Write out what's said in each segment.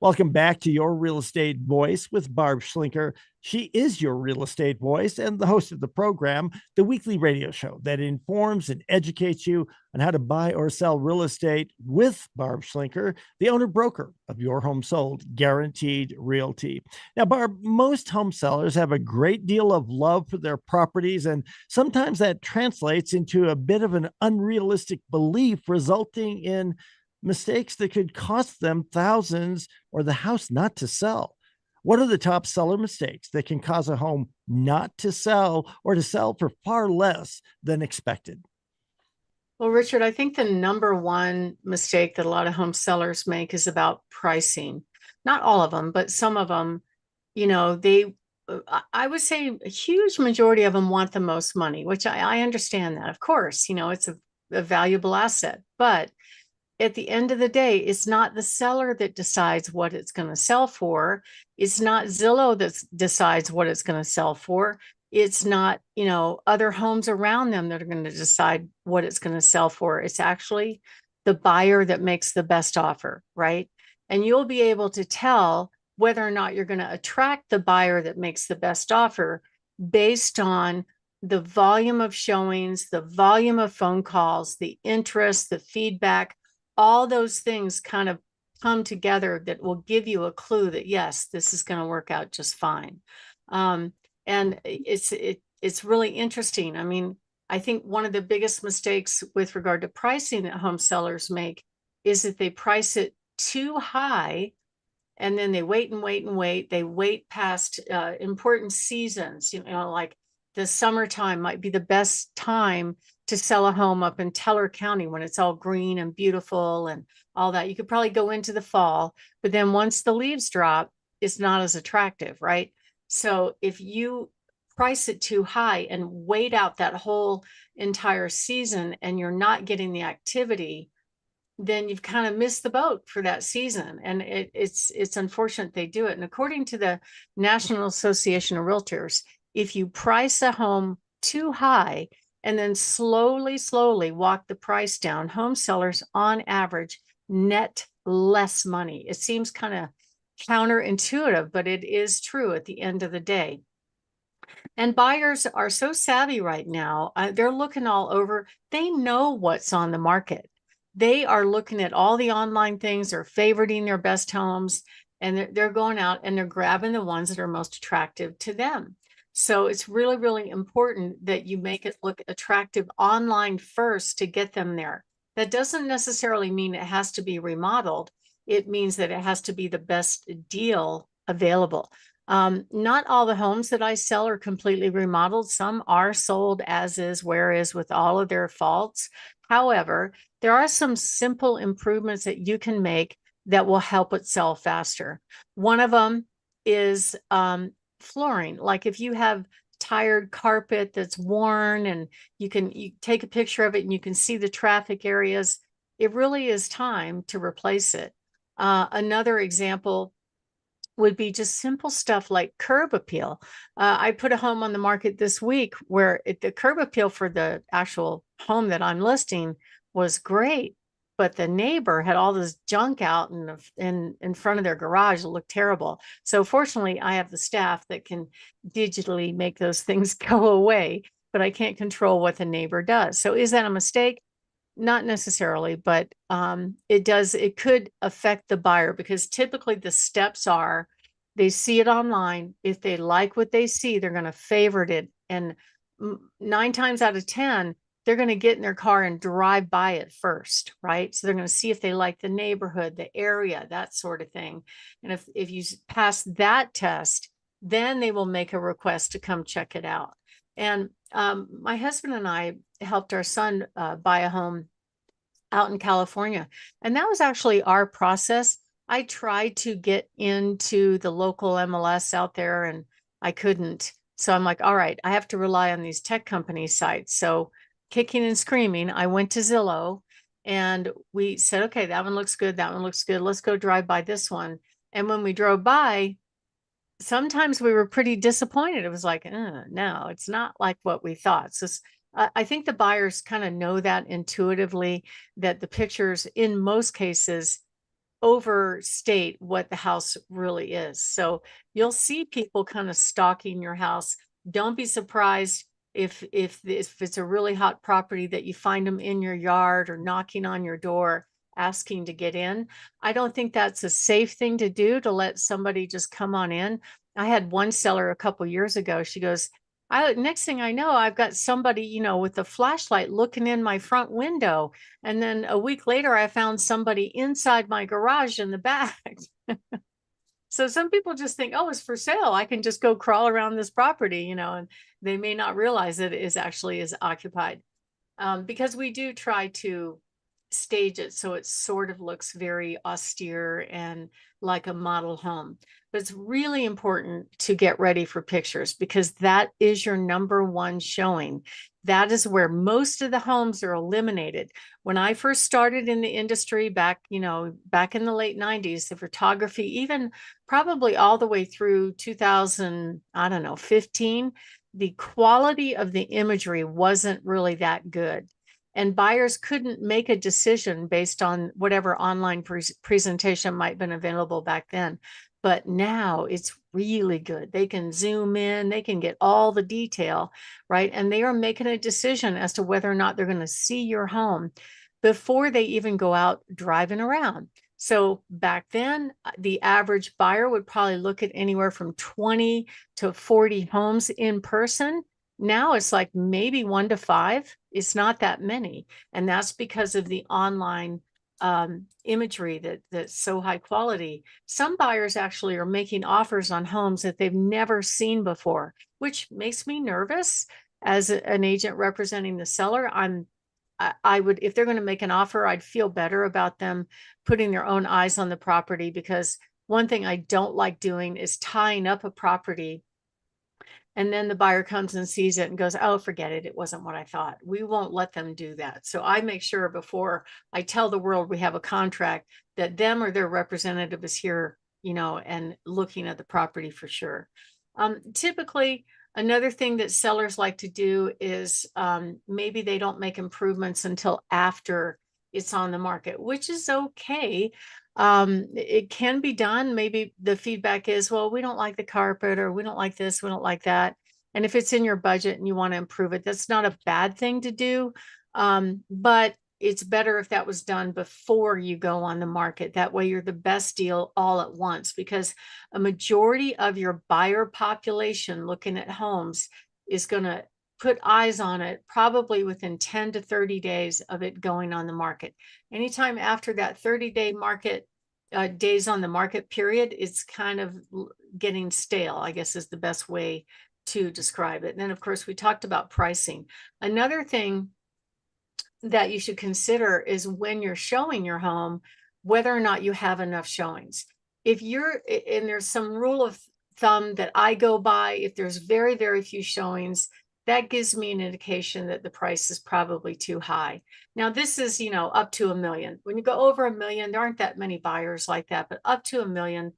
Welcome back to Your Real Estate Voice with Barb Schlinker. She is your real estate voice and the host of the program, the weekly radio show that informs and educates you on how to buy or sell real estate with Barb Schlinker, the owner broker of Your Home Sold Guaranteed Realty. Now, Barb, most home sellers have a great deal of love for their properties, and sometimes that translates into a bit of an unrealistic belief, resulting in mistakes that could cost them thousands or the house not to sell. What are the top seller mistakes that can cause a home not to sell or to sell for far less than expected? Well, Richard, I think the number one mistake that a lot of home sellers make is about pricing. Not all of them, but some of them, I would say a huge majority of them want the most money, which I understand that. Of course, it's a valuable asset. But at the end of the day, it's not the seller that decides what it's going to sell for. It's not Zillow that decides what it's going to sell for. It's not, other homes around them that are going to decide what it's going to sell for. It's actually the buyer that makes the best offer, right? And you'll be able to tell whether or not you're going to attract the buyer that makes the best offer based on the volume of showings, the volume of phone calls, the interest, the feedback. All those things kind of come together that will give you a clue that yes, this is going to work out just fine. And it's really interesting. I mean, I think one of the biggest mistakes with regard to pricing that home sellers make is that they price it too high, and then they wait and wait and wait. They wait past important seasons. Like the summertime might be the best time to sell a home up in Teller County when it's all green and beautiful and all that. You could probably go into the fall, but then once the leaves drop, it's not as attractive, right? So if you price it too high and wait out that whole entire season and you're not getting the activity, then you've kind of missed the boat for that season. And it's unfortunate they do it. And according to the National Association of Realtors, if you price a home too high and then slowly walk the price down, home sellers on average net less money. It seems kind of counterintuitive, but it is true at the end of the day. And buyers are so savvy right now. They're looking all over. They know what's on the market. They are looking at all the online things. They're favoriting their best homes, and they're going out and they're grabbing the ones that are most attractive to them. So it's really, really important that you make it look attractive online first to get them there. That doesn't necessarily mean it has to be remodeled. It means that it has to be the best deal available. Not all the homes that I sell are completely remodeled. Some are sold as is, where is, with all of their faults. However, there are some simple improvements that you can make that will help it sell faster. One of them is flooring. Like if you have tired carpet that's worn and you take a picture of it and you can see the traffic areas, it really is time to replace it. Another example would be just simple stuff like curb appeal. I put a home on the market this week where the curb appeal for the actual home that I'm listing was great, but the neighbor had all this junk out in front of their garage. It looked terrible. So fortunately, I have the staff that can digitally make those things go away, but I can't control what the neighbor does. So is that a mistake? Not necessarily, but it could affect the buyer, because typically the steps are they see it online. If they like what they see, they're going to favorite it. And 9 times out of 10, they're going to get in their car and drive by it first, right? So they're going to see if they like the neighborhood, the area, that sort of thing. And if you pass that test, then they will make a request to come check it out. And my husband and I helped our son buy a home out in California. And that was actually our process. I tried to get into the local MLS out there and I couldn't. So I'm like, all right, I have to rely on these tech company sites. So kicking and screaming, I went to Zillow and we said, okay, that one looks good. That one looks good. Let's go drive by this one. And when we drove by, sometimes we were pretty disappointed. It was like, no, it's not like what we thought. So I think the buyers kind of know that intuitively, that the pictures in most cases overstate what the house really is. So you'll see people kind of stalking your house. Don't be surprised if it's a really hot property that you find them in your yard or knocking on your door asking to get in. I don't think that's a safe thing to do, to let somebody just come on in. I had one seller a couple years ago. She goes, next thing I know, I've got somebody, with a flashlight looking in my front window. And then a week later, I found somebody inside my garage in the back. So some people just think, oh, it's for sale. I can just go crawl around this property, and they may not realize that it is occupied. Because we do try to stage it so it sort of looks very austere and like a model home. But it's really important to get ready for pictures, because that is your number one showing. That is where most of the homes are eliminated. When I first started in the industry back in the late 90s, the photography, even probably all the way through 2000, I don't know, 15, the quality of the imagery wasn't really that good. And buyers couldn't make a decision based on whatever online presentation might have been available back then. But now it's really good. They can zoom in, they can get all the detail, right? And they are making a decision as to whether or not they're going to see your home before they even go out driving around. So back then, the average buyer would probably look at anywhere from 20 to 40 homes in person. Now it's like maybe 1 to 5. It's not that many. And that's because of the online imagery that's so high quality. Some buyers actually are making offers on homes that they've never seen before, which makes me nervous as an agent representing the seller. I would, if they're going to make an offer, I'd feel better about them putting their own eyes on the property, because one thing I don't like doing is tying up a property and then the buyer comes and sees it and goes, oh, forget it. It wasn't what I thought. We won't let them do that. So I make sure before I tell the world we have a contract that them or their representative is here, and looking at the property for sure. Typically, another thing that sellers like to do is maybe they don't make improvements until after it's on the market, which is okay. It can be done. Maybe the feedback is, well, we don't like the carpet, or we don't like this, we don't like that. And if it's in your budget and you want to improve it, that's not a bad thing to do. But it's better if that was done before you go on the market. That way you're the best deal all at once, because a majority of your buyer population looking at homes is going to put eyes on it probably within 10 to 30 days of it going on the market. Anytime after that 30-day market days on the market period, it's kind of getting stale, I guess is the best way to describe it. And then of course we talked about pricing. Another thing that you should consider is when you're showing your home, whether or not you have enough showings. If you're, and there's some rule of thumb that I go by, if there's very, very few showings, that gives me an indication that the price is probably too high. Now, this is, up to $1 million. When you go over $1 million, there aren't that many buyers like that, but up to $1 million,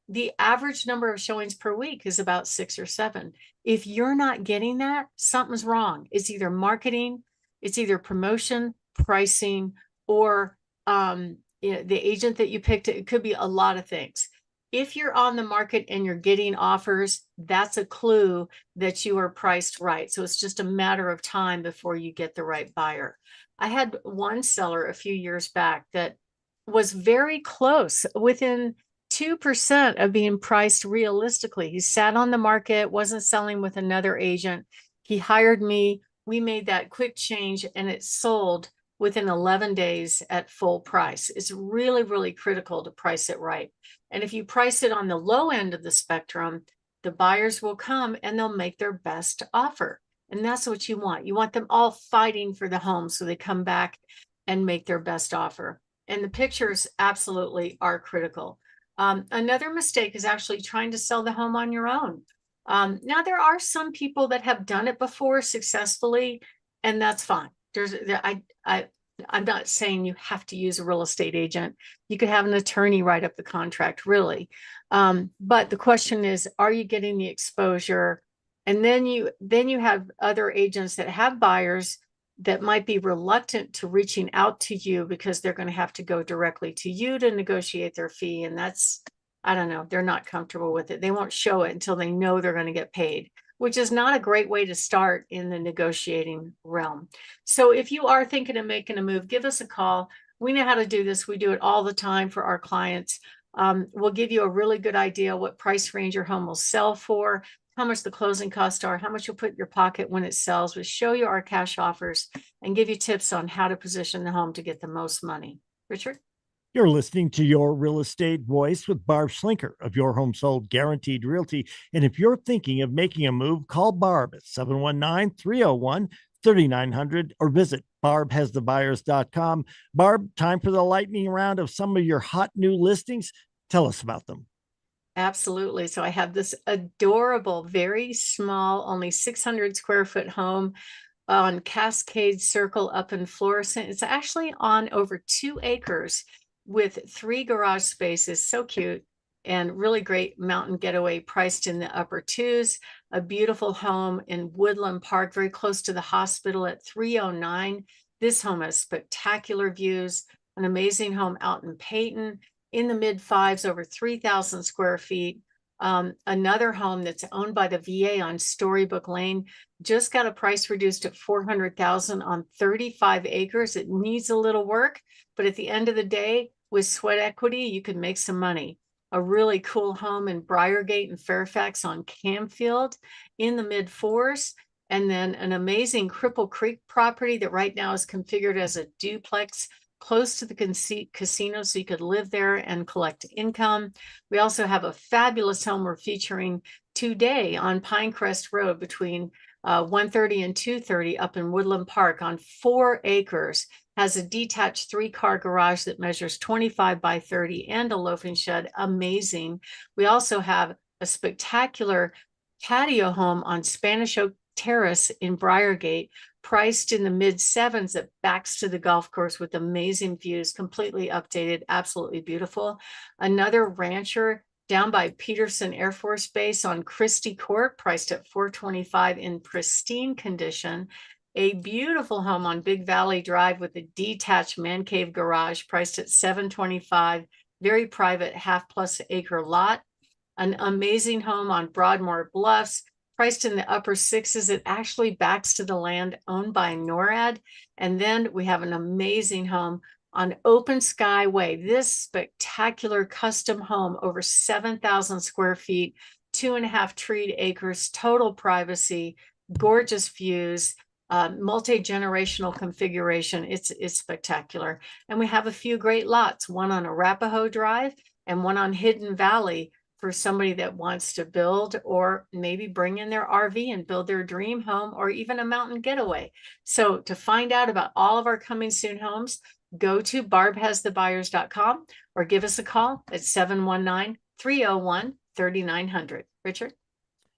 the average number of showings per week is about 6 or 7. If you're not getting that, something's wrong. It's either marketing, it's either promotion, pricing, or the agent that you picked. It could be a lot of things. If you're on the market and you're getting offers, that's a clue that you are priced right. So it's just a matter of time before you get the right buyer. I had one seller a few years back that was very close, within 2% of being priced realistically. He sat on the market, wasn't selling with another agent. He hired me. We made that quick change and it sold within 11 days at full price. It's really, really critical to price it right. And if you price it on the low end of the spectrum, the buyers will come and they'll make their best offer. And that's what you want. You want them all fighting for the home so they come back and make their best offer. And the pictures absolutely are critical. Another mistake is actually trying to sell the home on your own. Now, there are some people that have done it before successfully, and that's fine. I'm not saying you have to use a real estate agent. You could have an attorney write up the contract, really. But the question is, are you getting the exposure? And then you have other agents that have buyers that might be reluctant to reaching out to you because they're going to have to go directly to you to negotiate their fee. And that's, I don't know, they're not comfortable with it. They won't show it until they know they're going to get paid, which is not a great way to start in the negotiating realm. So if you are thinking of making a move, give us a call. We know how to do this. We do it all the time for our clients. We'll give you a really good idea what price range your home will sell for, how much the closing costs are, how much you'll put in your pocket when it sells. We show you our cash offers and give you tips on how to position the home to get the most money. Richard? You're listening to Your Real Estate Voice with Barb Schlinker of Your Home Sold Guaranteed Realty. And if you're thinking of making a move, call Barb at 719-301-3900 or visit barbhasthebuyers.com. Barb, time for the lightning round of some of your hot new listings. Tell us about them. Absolutely. So I have this adorable, very small, only 600 square foot home on Cascade Circle up in Florissant. It's actually on over 2 acres with 3 garage spaces. So cute and really great mountain getaway, priced in the upper twos. A beautiful home in Woodland Park, very close to the hospital at 309. This home has spectacular views, an amazing home out in Peyton in the mid fives, over 3,000 square feet. Another home that's owned by the VA on Storybook Lane just got a price reduced at $400,000 on 35 acres. It needs a little work, but at the end of the day, with sweat equity, you can make some money. A really cool home in Briargate and Fairfax on Camfield in the mid fours. And then an amazing Cripple Creek property that right now is configured as a duplex close to the casino, so you could live there and collect income. We also have a fabulous home we're featuring today on Pinecrest Road between 1:30 and 2:30 up in Woodland Park on 4 acres. Has a detached 3-car garage that measures 25 by 30 and a loafing shed. Amazing. We also have a spectacular patio home on Spanish Oak Terrace in Briargate, priced in the mid sevens, that backs to the golf course with amazing views, completely updated, absolutely beautiful. Another rancher down by Peterson Air Force Base on Christie Court, priced at $425 in pristine condition. A beautiful home on Big Valley Drive with a detached man cave garage, priced at $725, very private half-plus acre lot. An amazing home on Broadmoor Bluffs, priced in the upper sixes. It actually backs to the land owned by NORAD. And then we have an amazing home on Open Sky Way. This spectacular custom home, over 7,000 square feet, 2.5 treed acres, total privacy, gorgeous views, multi-generational configuration. It's spectacular. And we have a few great lots, one on Arapahoe Drive and one on Hidden Valley, for somebody that wants to build or maybe bring in their RV and build their dream home, or even a mountain getaway. So to find out about all of our coming soon homes, go to barbhasthebuyers.com or give us a call at 719-301-3900. Richard?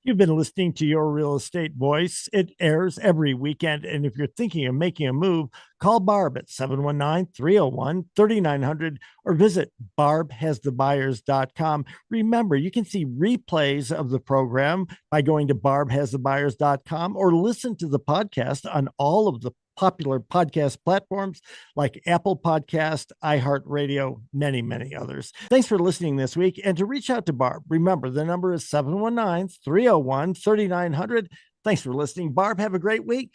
You've been listening to Your Real Estate Voice. It airs every weekend. And if you're thinking of making a move, call Barb at 719-301-3900 or visit barbhasthebuyers.com. Remember, you can see replays of the program by going to barbhasthebuyers.com or listen to the podcast on all of the popular podcast platforms like Apple Podcast, iHeartRadio, many, many others. Thanks for listening this week. And to reach out to Barb, remember the number is 719-301-3900. Thanks for listening. Barb, have a great week.